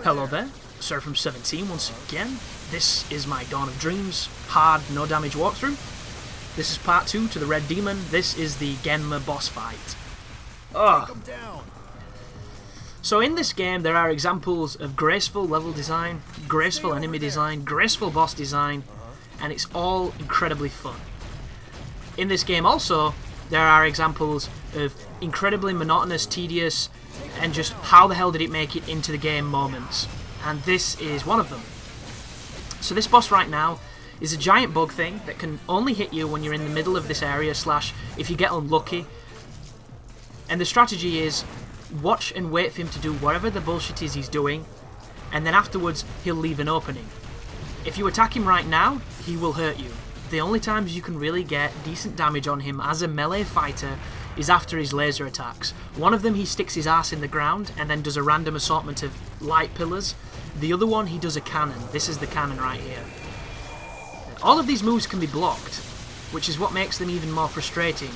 Hello there, Sir from 17 once again. This is my Dawn of Dreams hard no damage walkthrough. This is part 2 to the Red Demon. This is the Genma boss fight. Ugh. So in this game there are examples of graceful level design, graceful enemy design, graceful boss design, and it's all incredibly fun. In this game also there are examples of incredibly monotonous, tedious, and just how the hell did it make it into the game moments. And this is one of them. So this boss right now is a giant bug thing that can only hit you when you're in the middle of this area, slash if you get unlucky. And the strategy is watch and wait for him to do whatever the bullshit is he's doing, and then afterwards he'll leave an opening. If you attack him right now, he will hurt you. The only times you can really get decent damage on him as a melee fighter is after his laser attacks. One of them he sticks his ass in the ground and then does a random assortment of light pillars. The other one he does a cannon. This is the cannon right here. All of these moves can be blocked, which is what makes them even more frustrating.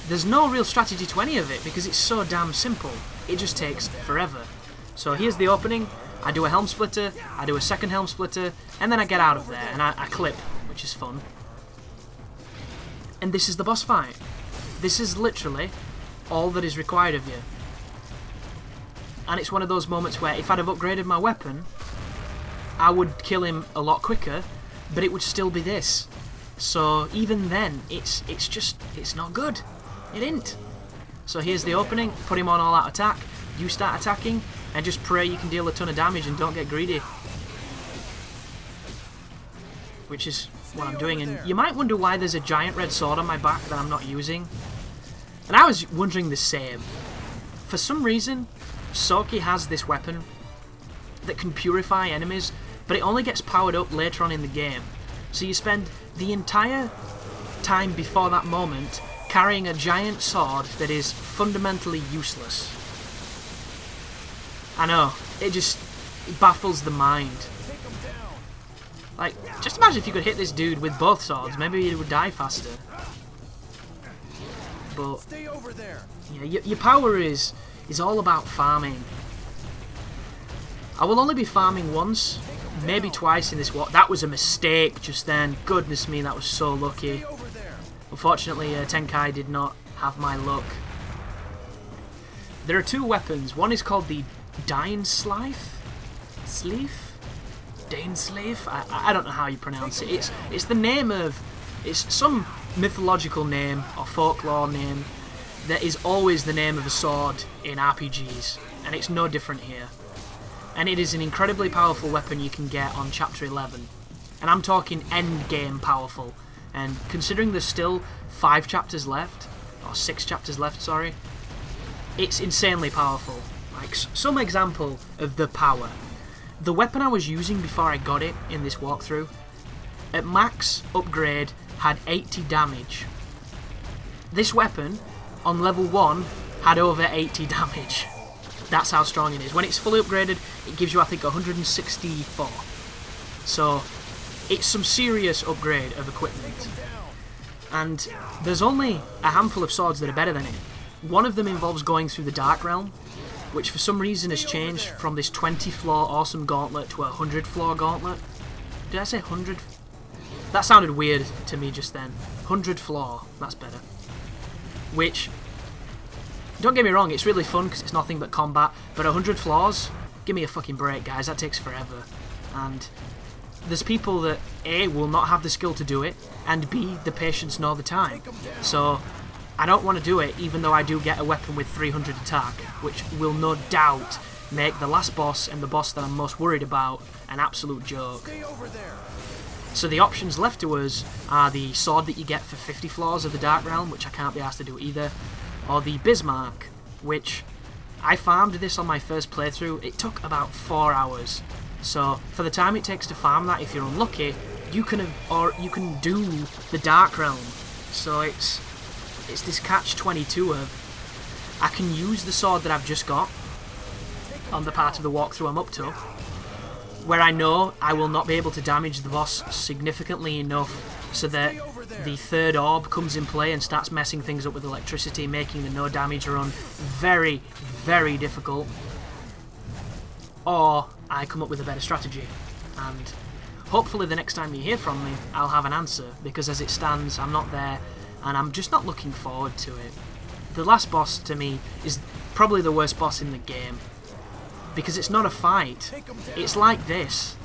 There's no real strategy to any of it because it's so damn simple. It just takes forever. So here's the opening. I do a helm splitter, I do a second helm splitter, and then I get out of there and I clip, which is fun. And this is the boss fight. This is literally all that is required of you. And it's one of those moments where if I'd have upgraded my weapon, I would kill him a lot quicker, but it would still be this. So even then, it's not good. It ain't. So here's the opening, put him on all out attack, you start attacking, and just pray you can deal a ton of damage and don't get greedy. Which is what I'm doing, and you might wonder why there's a giant red sword on my back that I'm not using. And I was wondering the same. For some reason, Soki has this weapon that can purify enemies, but it only gets powered up later on in the game. So you spend the entire time before that moment carrying a giant sword that is fundamentally useless. I know, it baffles the mind. Like, just imagine if you could hit this dude with both swords, maybe he would die faster. But yeah, your power is all about farming. I will only be farming once, maybe twice in this walk. That was a mistake just then. Goodness me, that was so lucky. Unfortunately, Tenkai did not have my luck. There are two weapons. One is called the Dainsleif? Dainsleif? I don't know how you pronounce it. It's the name of... It's some mythological name or folklore name that is always the name of a sword in RPGs. And it's no different here. And it is an incredibly powerful weapon you can get on Chapter 11. And I'm talking endgame powerful. And considering there's still 5 chapters left, or 6 chapters left, sorry, it's insanely powerful. Like, some example of the power. The weapon I was using before I got it in this walkthrough, at max upgrade, had 80 damage. This weapon, on level 1, had over 80 damage. That's how strong it is. When it's fully upgraded, it gives you, I think, 164. So, it's some serious upgrade of equipment. And there's only a handful of swords that are better than it. One of them involves going through the Dark Realm, which for some reason has changed from this 20-floor awesome gauntlet to a 100-floor gauntlet. Did I say 100? That sounded weird to me just then. 100-floor, that's better. Which, don't get me wrong, it's really fun because it's nothing but combat, but 100 floors? Give me a fucking break, guys, that takes forever. And there's people that A, will not have the skill to do it, and B, the patience nor the time. So I don't want to do it, even though I do get a weapon with 300 attack, which will no doubt make the last boss and the boss that I'm most worried about an absolute joke. So the options left to us are the sword that you get for 50 floors of the Dark Realm, which I can't be asked to do either, or the Bismarck, which I farmed this on my first playthrough. It took about 4 hours. So for the time it takes to farm that, if you're unlucky, you can do the Dark Realm. So it's this catch-22 of I can use the sword that I've just got on the part of the walkthrough I'm up to, where I know I will not be able to damage the boss significantly enough so that the third orb comes in play and starts messing things up with electricity, making the no damage run very, very difficult. Or I come up with a better strategy. And hopefully the next time you hear from me, I'll have an answer, because as it stands, I'm not there, and I'm just not looking forward to it. The last boss, to me, is probably the worst boss in the game, because it's not a fight. It's like this.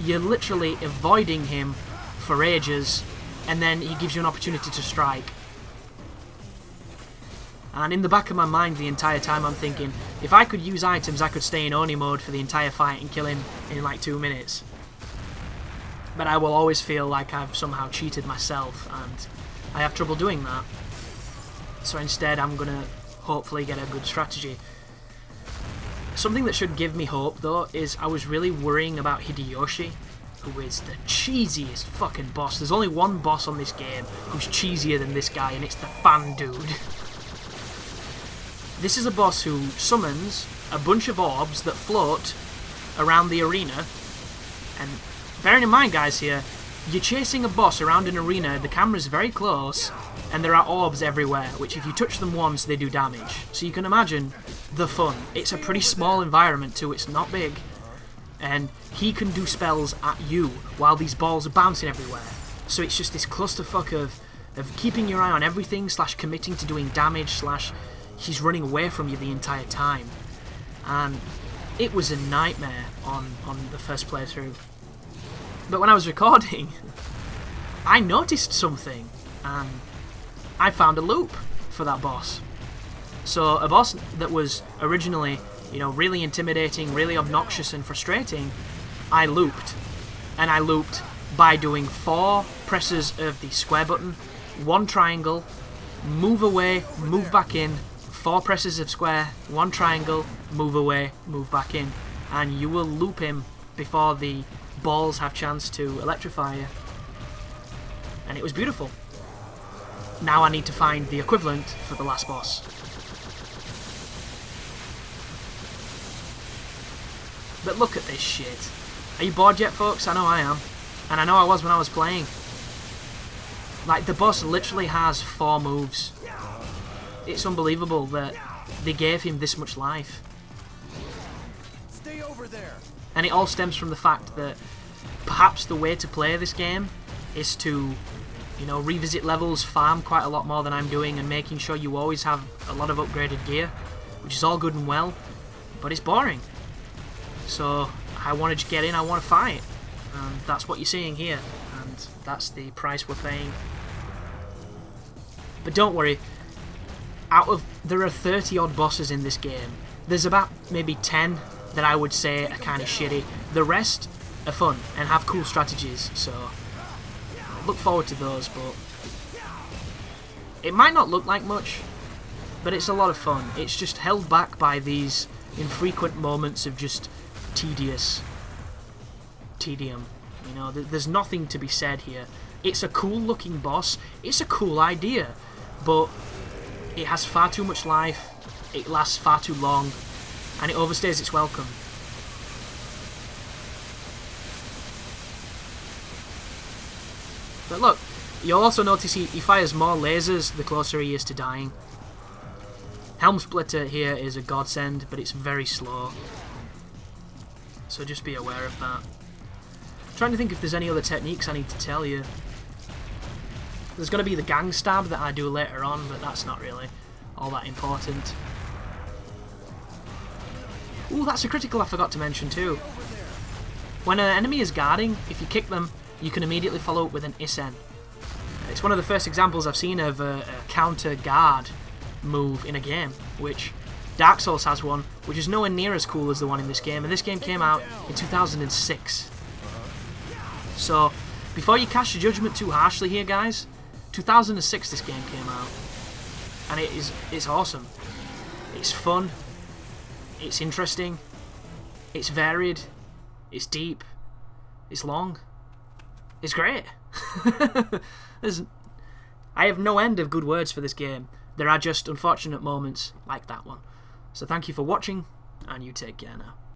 You're literally avoiding him for ages, and then he gives you an opportunity to strike. And in the back of my mind the entire time I'm thinking, if I could use items, I could stay in Oni mode for the entire fight and kill him in like 2 minutes. But I will always feel like I've somehow cheated myself, and I have trouble doing that. So instead I'm going to hopefully get a good strategy. Something that should give me hope though is I was really worrying about Hideyoshi, who is the cheesiest fucking boss. There's only one boss on this game who's cheesier than this guy, and it's the fan dude. This is a boss who summons a bunch of orbs that float around the arena. And bearing in mind, guys, here, you're chasing a boss around an arena, the camera's very close, and there are orbs everywhere, which if you touch them once, they do damage. So you can imagine the fun. It's a pretty small environment too, it's not big. And he can do spells at you while these balls are bouncing everywhere. So it's just this clusterfuck of keeping your eye on everything, slash committing to doing damage, slash he's running away from you the entire time. And it was a nightmare on the first playthrough. But when I was recording, I noticed something, and I found a loop for that boss. So a boss that was originally, you know, really intimidating, really obnoxious and frustrating, I looped. And I looped by doing 4 presses of the square button, 1 triangle, move away, move back in, 4 presses of square, 1 triangle, move away, move back in, and you will loop him before the balls have chance to electrify you. And it was beautiful. Now I need to find the equivalent for the last boss. But look at this shit. Are you bored yet, folks? I know I am. And I know I was when I was playing. Like, the boss literally has 4 moves. It's unbelievable that they gave him this much life. Stay over there. And it all stems from the fact that perhaps the way to play this game is to, you know, revisit levels, farm quite a lot more than I'm doing, and making sure you always have a lot of upgraded gear, which is all good and well, but it's boring. So I want to get in, I want to fight, and that's what you're seeing here, and that's the price we're paying. But don't worry, there are 30 odd bosses in this game. There's about maybe 10 that I would say are kind of shitty. The rest are fun and have cool strategies, so look forward to those. But it might not look like much, but it's a lot of fun. It's just held back by these infrequent moments of just tedium. You know, there's nothing to be said here. It's a cool looking boss, it's a cool idea, but it has far too much life, it lasts far too long, and it overstays its welcome. But look, you'll also notice he fires more lasers the closer he is to dying. Helm Splitter here is a godsend, but it's very slow. So just be aware of that. I'm trying to think if there's any other techniques I need to tell you. There's going to be the gang stab that I do later on, but that's not really all that important. Ooh, that's a critical I forgot to mention too. When an enemy is guarding, if you kick them, you can immediately follow up with an Isen. It's one of the first examples I've seen of a counter guard move in a game, which Dark Souls has one, which is nowhere near as cool as the one in this game, and this game came out in 2006. So, before you cast your judgment too harshly here, guys, 2006 this game came out, and it's awesome. It's fun, it's interesting, it's varied, it's deep, it's long, it's great. I have no end of good words for this game. There are just unfortunate moments like that one. So thank you for watching, and you take care now.